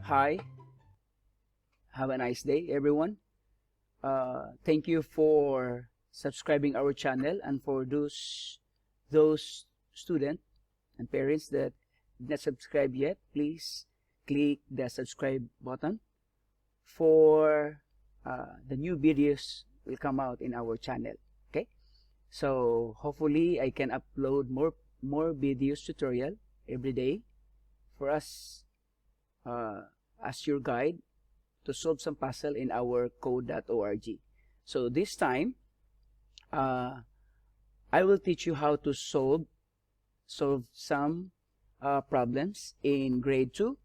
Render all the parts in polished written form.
Hi, have a nice day, everyone. Thank you for subscribing our channel, and for those students and parents that did not subscribe yet, please click the subscribe button for the new videos will come out in our channel. Okay, so hopefully I can upload more videos tutorial every day for us as your guide to solve some puzzle in our code.org. So this time I will teach you how to solve some problems in grade 2.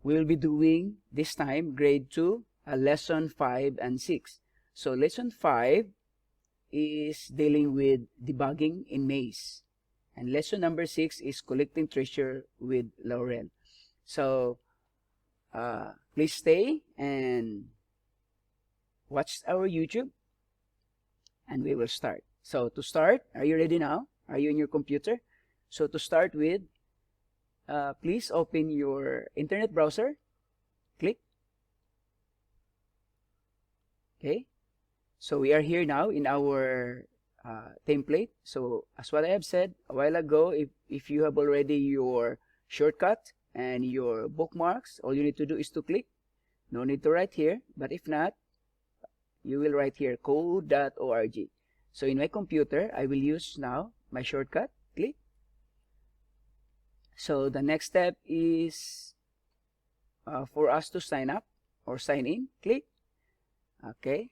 We will be doing this time grade 2 lesson 5 and 6. So lesson 5 is dealing with debugging in maze, and lesson number 6 is collecting treasure with Laurel. So please stay and watch our YouTube, and we will start. So to start, are you ready now? Are you in your computer? So to start with, please open your internet browser. Click. Okay. So we are here now in our template. So as what I have said a while ago, if you have already your shortcut and your bookmarks, all you need to do is to click. No need to write here, but if not, you will write here code.org. So in my computer, I will use now my shortcut. Click. So the next step is for us to sign up or sign in. Click. Okay.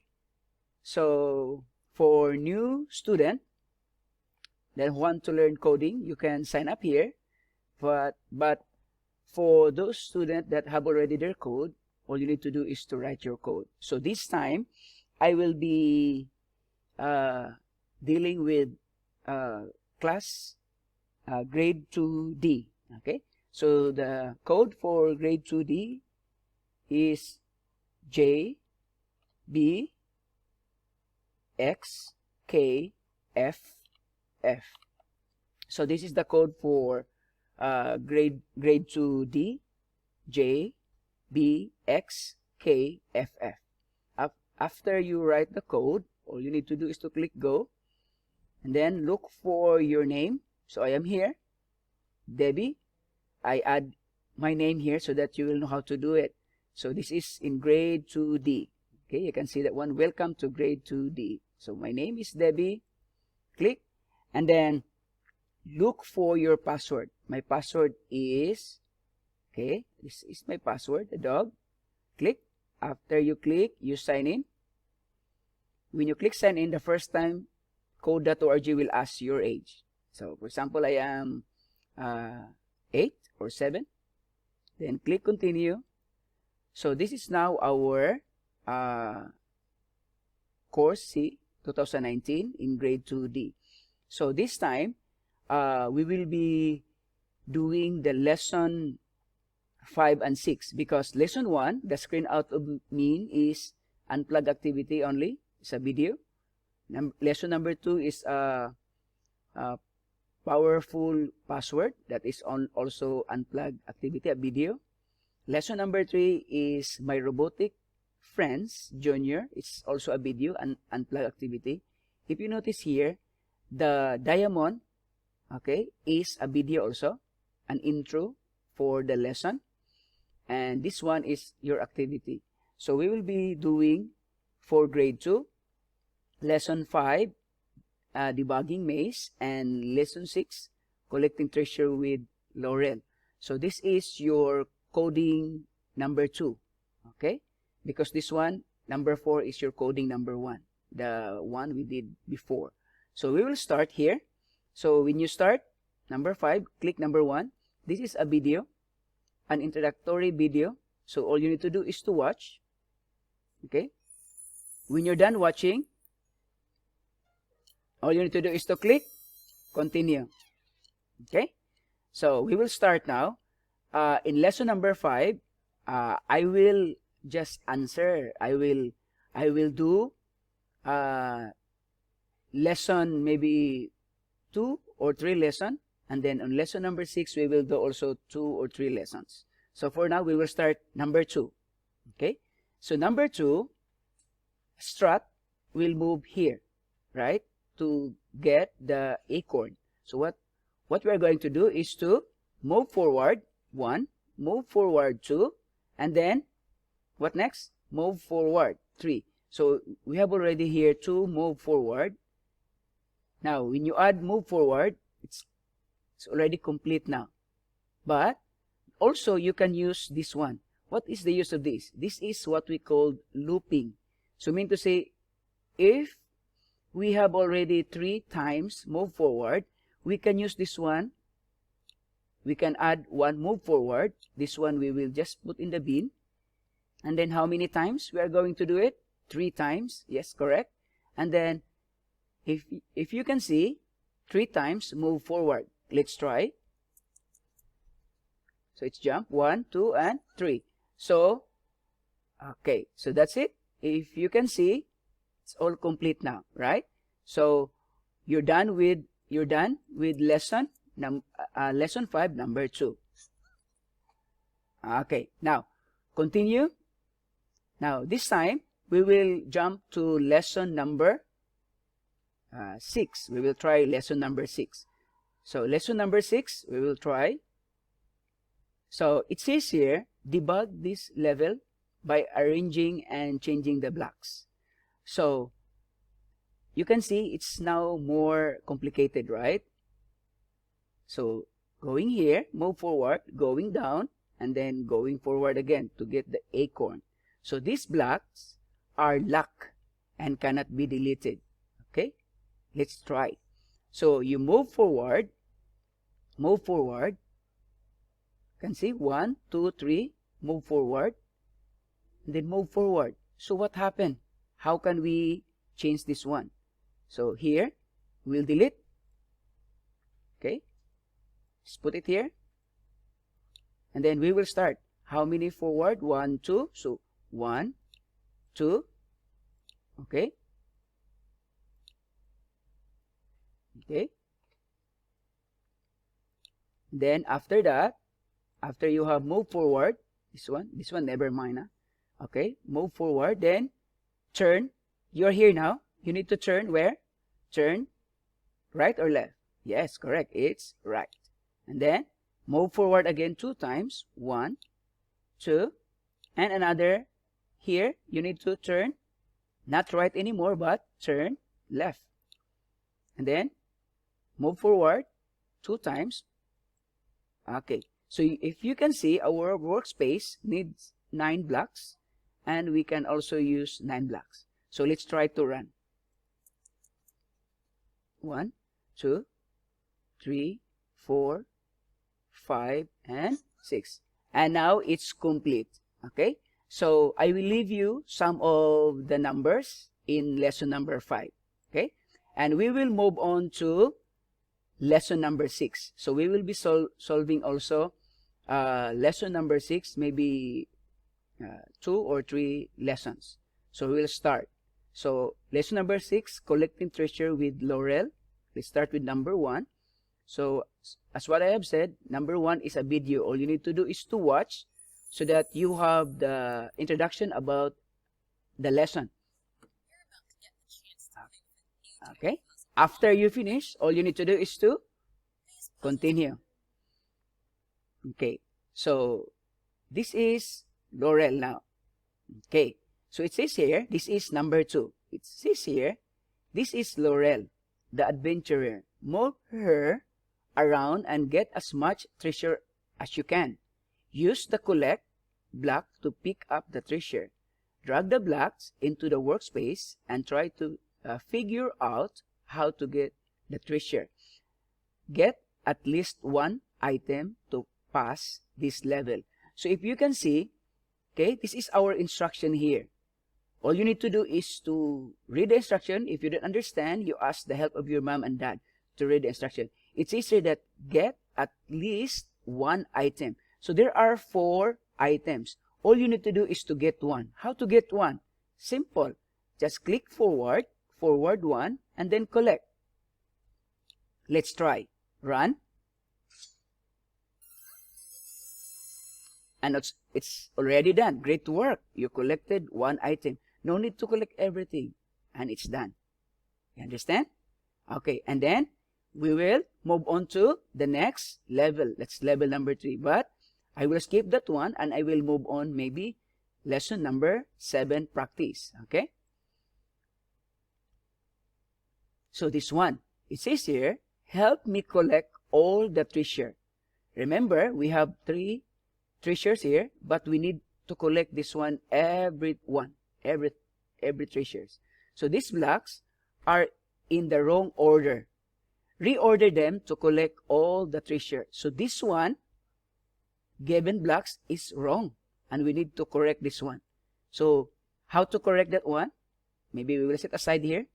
So for new student that want to learn coding, you can sign up here. But for those students that have already their code, all you need to do is to write your code. So this time, I will be dealing with class grade 2D. Okay, so the code for grade 2D is J, B, X, K, F, F. So this is the code for grade 2D, J, B, X, K, F, F. After you write the code, all you need to do is to click go, and then look for your name. So I am here, Debbie. I add my name here so that you will know how to do it. So this is in grade 2D. Okay, you can see that one. Welcome to grade 2D. So my name is Debbie. Click, and then look for your password. My password is, okay, this is my password, the dog. Click. After you click, you sign in. When you click sign in, the first time, code.org will ask your age. So for example, I am 8 or 7. Then click continue. So this is now our course C 2019 in grade 2D. So this time, we will be doing the lesson 5 and 6, because lesson 1, the screen out of mean, is unplug activity only. It's a video. Lesson number 2 is a powerful password, that is also unplug activity, a video. Lesson number 3 is my robotic friends junior. It's also a video and unplug activity. If you notice here, the diamond, okay, is a video also, an intro for the lesson, and this one is your activity. So we will be doing for grade 2 lesson 5 debugging maze, and lesson 6 collecting treasure with Laurel. So this is your coding number 2, okay, because this one number 4 is your coding number 1, the one we did before. So we will start here. So when you start number 5, click number 1. This is a video, an introductory video. So all you need to do is to watch. Okay. When you're done watching, all you need to do is to click continue. Okay, so we will start now. In lesson number 5, I will just answer. I will do lesson maybe 2 or 3 lesson, and then on lesson number 6 we will do also 2 or 3 lessons. So for now we will start number 2. Okay, so number 2, strut will move here, right, to get the acorn. So what we are going to do is to move forward 1, move forward 2, and then what next? Move forward 3. So we have already here 2 move forward. Now when you add move forward, it's already complete now. But also you can use this one. What is the use of this? This is what we call looping. So mean to say, if we have already 3 times move forward, we can use this one. We can add 1 move forward. This one we will just put in the bin. And then how many times we are going to do it? 3 times. Yes, correct. And then if you can see, 3 times move forward. Let's try. So it's jump 1, 2, and 3. So, okay. So that's it. If you can see, it's all complete now, right? So you're done with lesson 5, number 2. Okay. Now continue. Now this time we will jump to lesson number 6. We will try lesson number 6. So lesson number 6 we will try. So it says here, debug this level by arranging and changing the blocks. So you can see it's now more complicated, right? So going here, move forward, going down, and then going forward again to get the acorn. So these blocks are locked and cannot be deleted. Okay, let's try. So you move forward. You can see 1, 2, 3, move forward, and then move forward. So what happened? How can we change this one? So here we'll delete. Okay, just put it here, and then we will start. How many forward? 1, 2. So 1, 2. Okay. Okay. Then after that, after you have moved forward, this one never mind. Okay, move forward, then turn. You're here now. You need to turn where? Turn right or left? Yes, correct. It's right. And then move forward again 2 times. 1, 2, and another. Here you need to turn not right anymore, but turn left. And then move forward 2 times. Okay, so if you can see, our workspace needs 9 blocks, and we can also use 9 blocks. So let's try to run. 1, 2, 3, 4, 5, and 6. And now it's complete. Okay, so I will leave you some of the numbers in lesson number 5. Okay, and we will move on to lesson number 6. So we will be solving also lesson number 6, maybe 2 or 3 lessons. So we will start. So lesson number 6, collecting treasure with Laurel. Let's start with number 1. So as what I have said, number 1 is a video. All you need to do is to watch so that you have the introduction about the lesson. Okay. After you finish, all you need to do is to continue. Okay. So this is Laurel now. Okay. So it says here, this is number 2. It says here, this is Laurel, the adventurer. Move her around and get as much treasure as you can. Use the collect block to pick up the treasure. Drag the blocks into the workspace and try to figure out how to get the treasure. Get at least 1 item to pass this level. So if you can see, okay, this is our instruction here. All you need to do is to read the instruction. If you don't understand, you ask the help of your mom and dad to read the instruction. it says here that get at least one item. So there are 4 items. All you need to do is to get one. How to get one? Simple. Just click forward, forward 1, and then collect. Let's try. Run. And it's already done. Great work. You collected 1 item. No need to collect everything. And it's done. You understand? Okay, and then we will move on to the next level. That's level number 3. But I will skip that one and I will move on maybe lesson number 7, practice. Okay? So this one, it says here, help me collect all the treasure. Remember, we have 3 treasures here, but we need to collect this one, every treasures. So these blocks are in the wrong order. Reorder them to collect all the treasure. So this one, given blocks, is wrong. And we need to correct this one. So how to correct that one? Maybe we will set aside here.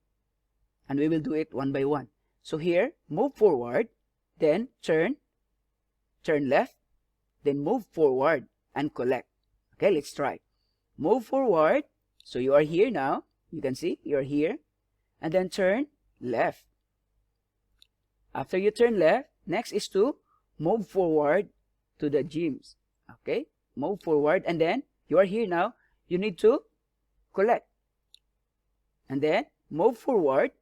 And we will do it one by one. So here, move forward. Then turn left. Then move forward and collect. Okay, let's try. Move forward. So you are here now. You can see you are here. And then turn left. After you turn left, next is to move forward to the gyms. Okay, move forward, and then you are here now. You need to collect. And then move forward.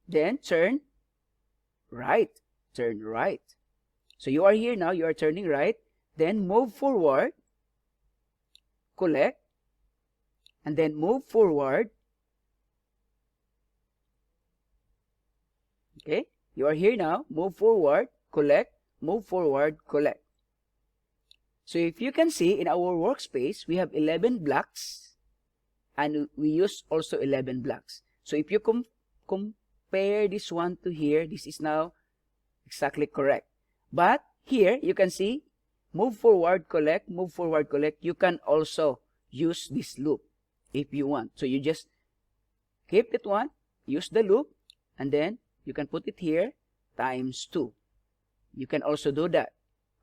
Then turn right. Turn right. So you are here now. You are turning right. Then move forward. Collect. And then move forward. Okay, you are here now. Move forward, collect, move forward, collect. So if you can see in our workspace, we have 11 blocks and we use also 11 blocks. So if you compare this one to here, this is now exactly correct. But here you can see move forward, collect, move forward, collect. You can also use this loop if you want. So you just keep it one, use the loop, and then you can put it here times 2. You can also do that.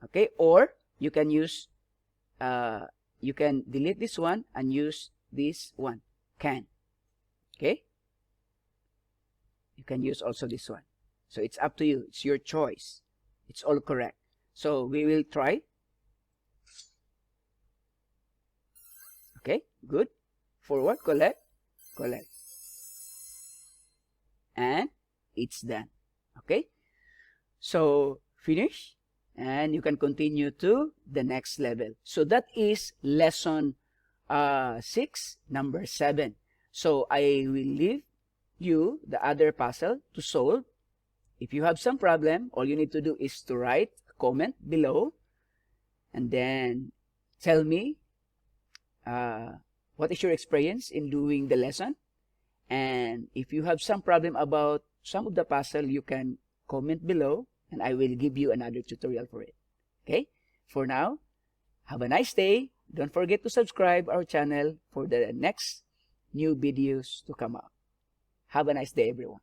Okay, or you can use you can delete this one and use this one. Can. Okay, you can use also this one. So it's up to you. It's your choice. It's all correct. So we will try. Okay, good. Forward, collect, collect. And it's done. Okay, so finish and you can continue to the next level. So that is lesson 6, number 7. So I will leave you the other puzzle to solve. If you have some problem, all you need to do is to write a comment below and then tell me what is your experience in doing the lesson. And if you have some problem about some of the puzzle, you can comment below and I will give you another tutorial for it. Okay? For now, have a nice day. Don't forget to subscribe our channel for the next new videos to come out. Have a nice day, everyone.